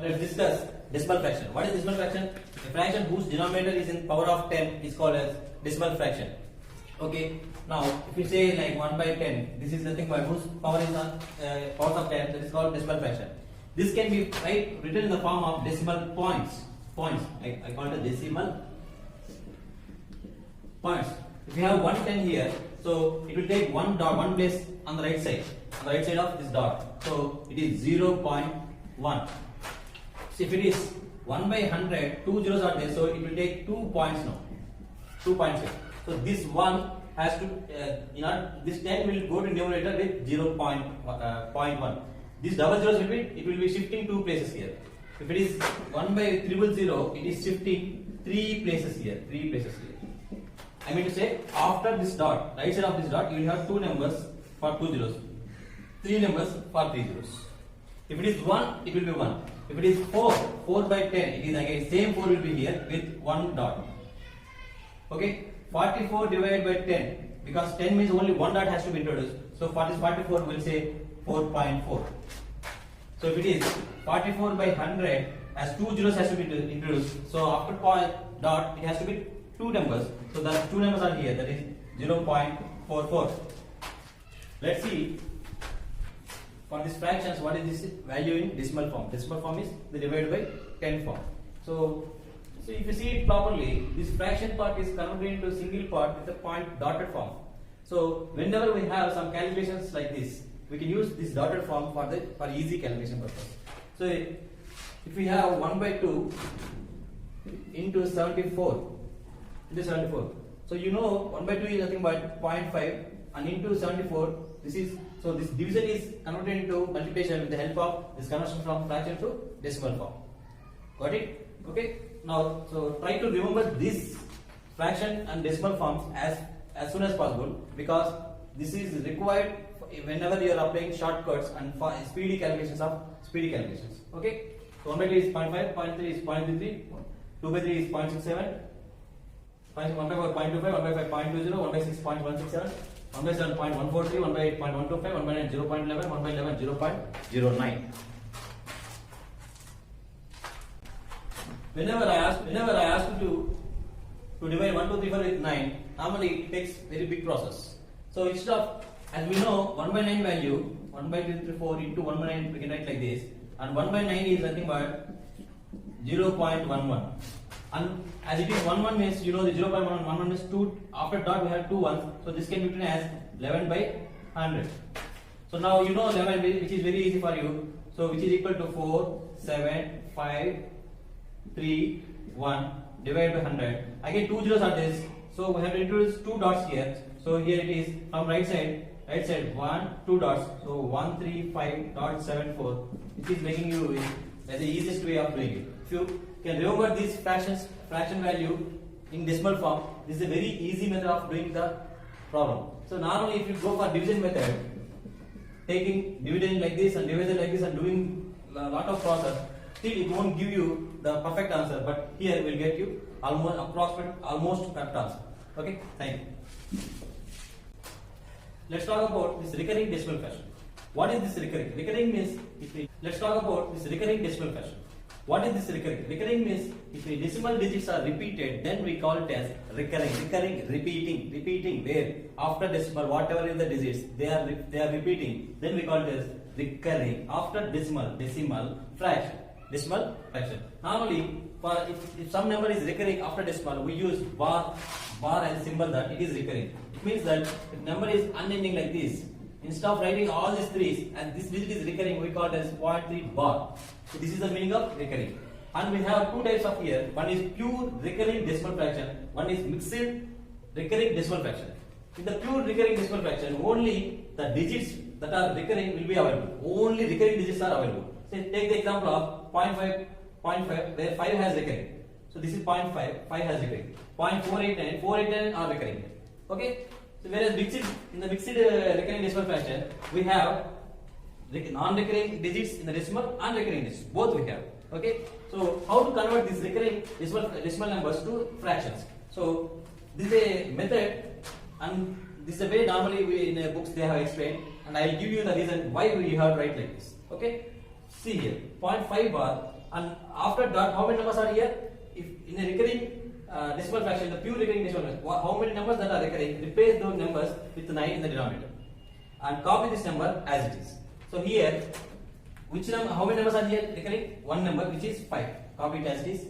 Let's discuss decimal fraction. What is decimal fraction? A fraction whose denominator is in power of 10 is called as decimal fraction. Okay. Now, if you say like 1 by 10, this is nothing but whose power is on power of 10. That is called decimal fraction. This can be written in the form of decimal points. I call it decimal points. If you have 110 here, so it will take one place on the right side of this dot. So it is 0.1. So if it is 1 by 100, two zeros are there, so it will take 2 points now. 2 points here. So this 1 has to, this 10 will go to numerator with 0.1. These double zeros it will be shifting 2 places here. If it is 1 by 000, it is shifting 3 places here. I mean to say, after this dot, right side of this dot, you will have 2 numbers for 2 zeros, 3 numbers for 3 zeros. If it is 1, it will be 1. If it is 4 by 10, it is again same 4 will be here with 1 dot. Okay, 44 divided by 10, because 10 means only 1 dot has to be introduced. So for this 44, we will say 4.4. So if it is 44 by 100, as 2 zeros has to be introduced. So after point dot, it has to be 2 numbers. So the 2 numbers are here, that is 0.44. Let's see for these fractions what is this value in decimal form. Decimal form is the divided by 10 form. So if you see it properly, this fraction part is converted into single part with a point dotted form. So whenever we have some calculations like this, we can use this dotted form for easy calculation purpose. So if we have 1 by 2 into 74. So you know 1 by 2 is nothing but 0.5 and into 74, this division is converted into multiplication with the help of this conversion from fraction to decimal form. Got it? Okay. Now, so try to remember this fraction and decimal forms as soon as possible, because this is required whenever you are applying shortcuts and for speedy calculations. Okay. So 1 by 2 is 0.5, 0.3 is 0.33, 2 by 3 is 0.67. 1 by 4 0.25, 1 by 5 0.20, 1 by 6 0.167, 1 by 7 0.143, 1 by 8 0.125, 1 by 9 0.11, 1 by 11 0.09. Whenever I ask you to divide 1, 2, 3, 4 with 9, normally it takes very big process. So instead of, as we know, 1 by 9 value, 1 by 2, 3, 4 into 1 by 9, we can write like this, and 1 by 9 is nothing but 0.11. And as it is 1 means, you know, the 0.11 means 2, after dot we have 2 ones, so this can be written as 11 by 100. So now you know 11, which is very easy for you, so which is equal to 4, 7, 5, 3, 1 divided by 100. Again 2 zeros are this, so we have to introduce 2 dots here. So here it is from right side 1, 2 dots, so 135.74, which is making you the easiest way of doing it. If you can remember these fraction value in decimal form, this is a very easy method of doing the problem. So normally if you go for division method, taking dividend like this and division like this and doing a lot of process, still it won't give you the perfect answer, but here will get you almost correct answer. Okay, thank you. Let's talk about this recurring decimal fraction. What is this recurring? Recurring means let's talk about this recurring decimal fraction. What is this recurring? Recurring means if the decimal digits are repeated, then we call it as recurring. Repeating where after decimal whatever is the digits they are repeating, then we call it as recurring. After decimal fraction. Normally, if some number is recurring after decimal, we use bar as symbol that it is recurring. It means that if number is unending like this, instead of writing all these 3's and this digit is recurring, we call it as 0.3 bar. So this is the meaning of recurring. And we have 2 types of here. One is pure recurring decimal fraction. One is mixed recurring decimal fraction. In the pure recurring decimal fraction, only the digits that are recurring will be available. Only recurring digits are available. So take the example of 0.5, where 5 has recurring. So this is 0.5, 5 has recurring. 0.489, 489 are recurring. Okay. So whereas in the mixed recurring decimal fraction, we have non-recurring digits in the decimal and recurring digits, both we have. Okay. So how to convert these recurring decimal numbers to fractions? So this is a method, and this is a way normally in books they have explained, and I will give you the reason why we have to write like this. Okay. See here, 0.5 bar And after dot, how many numbers are here? If in a recurring decimal fraction, the pure recurring decimal fraction, how many numbers that are recurring? Replace those numbers with 9 in the denominator and copy this number as it is. So here, which number? How many numbers are here recurring? One number, which is 5. Copy it as it is.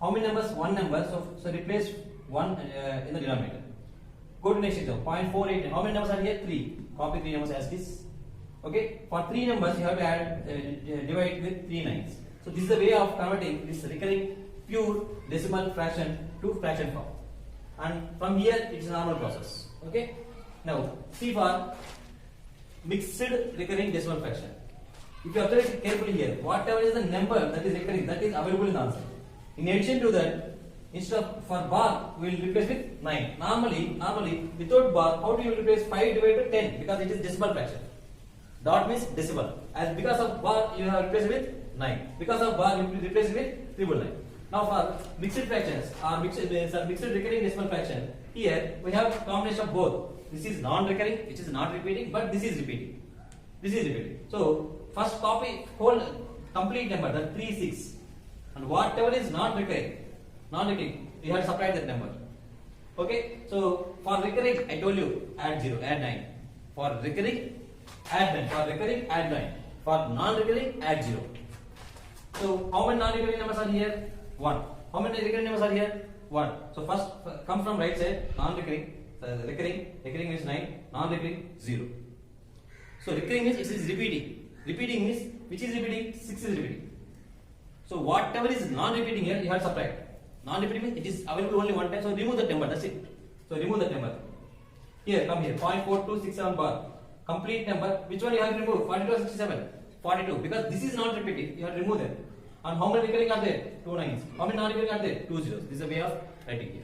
How many numbers? One number. So replace 1 in the denominator. Go to next example. 0.48. How many numbers are here? 3. Copy 3 numbers as this. Okay. For 3 numbers, you have to add divide with 3 nines. So this is the way of converting this recurring pure decimal fraction to fraction form. And from here, it is a normal process. Okay. Now see for mixed recurring decimal fraction. If you observe it carefully here, whatever is the number that is recurring, that is available in the answer. In addition to that, instead of for bar, we will replace with 9. Normally, without bar, how do you replace 5 divided by 10? Because it is decimal fraction. Dot means decimal. As because of bar, you have replaced with 9. Because of bar, you replace with 999. Now for mixed fractions or mixed recurring decimal fraction, here we have combination of both. This is non-recurring, which is not repeating, but this is repeating. This is repeating. So first copy whole complete number, the 3, 6, and whatever is non-recurring, you have to subtract that number. Okay. So for recurring, I told you add 0, add 9. For recurring, add 9. For recurring, add 9. For non-recurring, add 0. So how many non-recurring numbers are here? 1. How many recurring numbers are here? 1. So first come from right side, non-recurring. Recurring means 9, non-recurring 0. So recurring means it is repeating. Repeating means which is repeating? 6 is repeating. So whatever is non-repeating here, you have to subtract. Non-repeating means it is available only one time. So remove the number. That's it. So remove the number. Here, come here. 0.4267 bar. Complete number. Which one you have to remove? 42 or 67? 42. Because this is not repeating. You have to remove them. And how many recurring are there? 2 nines. How many non-recurring are there? 2 zeros. This is a way of writing here.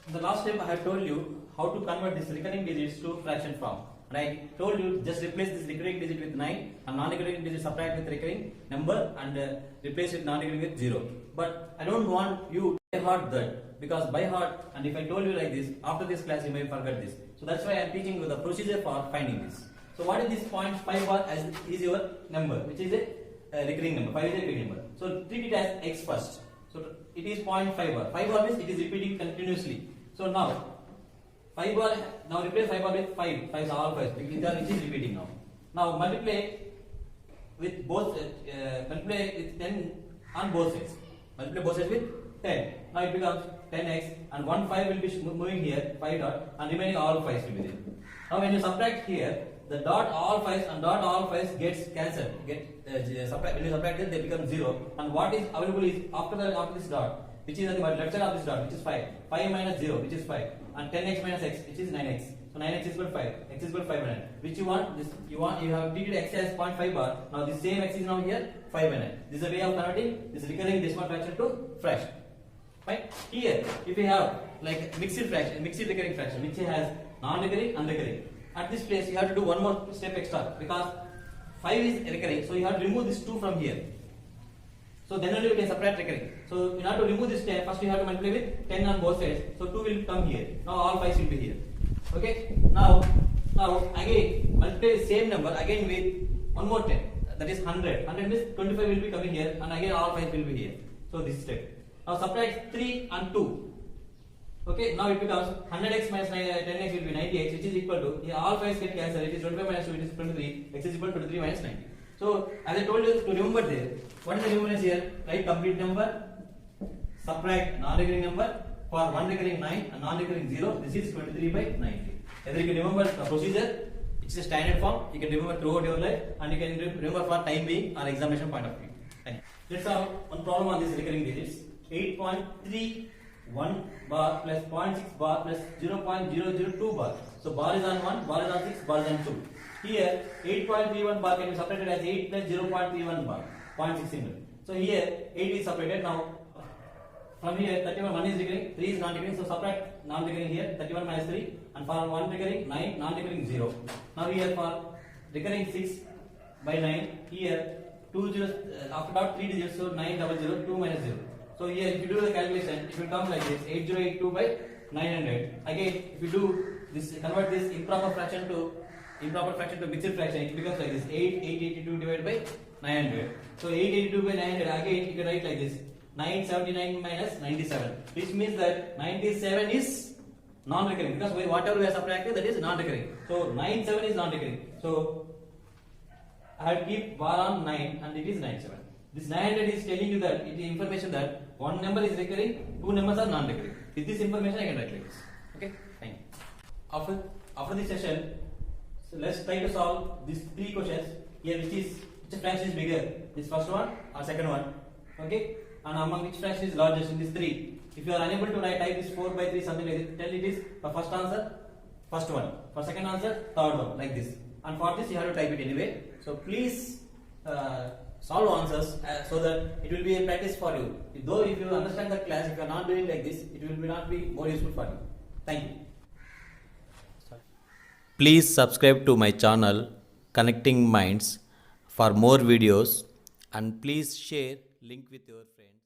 In the last step, I have told you how to convert these recurring digits to fraction form. And I told you just replace this recurring digit with 9 and non-recurring digit subtract with recurring number and replace with non-recurring with 0. But I don't want you to by heart that, because by heart, and if I told you like this, after this class you may forget this. So that's why I am teaching you the procedure for finding this. So what is this 0.5 bar as is your number, which is a recurring number. 5 is a recurring number. So treat it as x first. So it is 0.5 bar. 5 bar means it is repeating continuously. So now 5 bar, now replace 5 bar with 5. 5 is all 5. Which is repeating now. Now multiply with both, multiply with 10 on both sides. Multiply both sides with 10. Now it becomes 10x and 1 5 will be moving here, 5 dot, and remaining all 5s will be there. Now when you subtract here, the dot all 5s and dot all 5s gets cancelled. When you subtract it, they become 0. And what is available is after this dot, which is on the left side of this dot, which is 5. 5 minus 0, which is 5. And 10x minus x, which is 9x. So 9x is equal to 5. X is equal to 5 by 9. Which you want? You have treated x as 0.5 bar. Now this same x is now here 5 by 9. This is a way of converting this recurring decimal fraction to fraction. Right? Here, if you have like mixed recurring fraction, which has non-recurring and recurring. At this place, you have to do one more step extra because 5 is recurring. So you have to remove this 2 from here. So then only you can subtract recurring. So in order to remove this 10, first you have to multiply with 10 on both sides. So 2 will come here. Now all 5s will be here. Okay. Now again multiply the same number again with one more 10. That is 100. 100 means 25 will be coming here, and again all 5 will be here. So this step. Now subtract 3 and 2. Okay. Now it becomes 100x minus 10x will be 90x, which is equal to, here all 5s get cancelled. It is 25 minus 2, it is 23. X is equal to 23 minus 90. So as I told you to remember there, what is the remembrance here? Write complete number, subtract non-recurring number. For one recurring 9 and non-recurring 0, this is 23 by 90. Whether you can remember the procedure, it's a standard form. You can remember throughout your life, and you can remember for time being or examination point of view. Let's have one problem on these recurring digits. 8.31 bar plus 0.6 bar plus 0.002 bar. So bar is on 1, bar is on 6, bar is on 2. Here 8.31 bar can be separated as 8 plus 0.31 bar, 0.6 single. So here 8 is separated. Now from here 31, 1 is recurring, 3 is non-recurring. So subtract non-recurring here, 31 minus 3, and for 1 recurring 9, non-recurring 0. Now here for recurring 6 by 9, here 2 zeros, after dot 3 digits, so 900, 2 minus 0. So here if you do the calculation, it will come like this, 8082 by 900. Again, if you do this, convert this improper fraction to improper fraction to mixed fraction, it becomes like this: 882 divided by 900. So 882 by 900, again you can write like this: 979 minus 97, which means that 97 is non-recurring, because whatever we are subtracting, that is non-recurring. So 97 is non-recurring. So I have keep bar on 9 and it is 97. This 900 is telling you that it is information that one number is recurring, two numbers are non-recurring. With this information I can write like this. Okay, thank you. After this session, so let's try to solve these three questions here, which fraction is bigger, this first one or second one. Okay, and among which fraction is largest in these three. If you are unable to type this 4 by 3 something like this, tell it is for first answer first one, for second answer third one, like this. And for this you have to type it anyway. So please solve answers so that it will be a practice for you. Though if you understand the class, if you are not doing like this, it will not be more useful for you. Thank you. Please subscribe to my channel Connecting Minds for more videos, and please share link with your friends.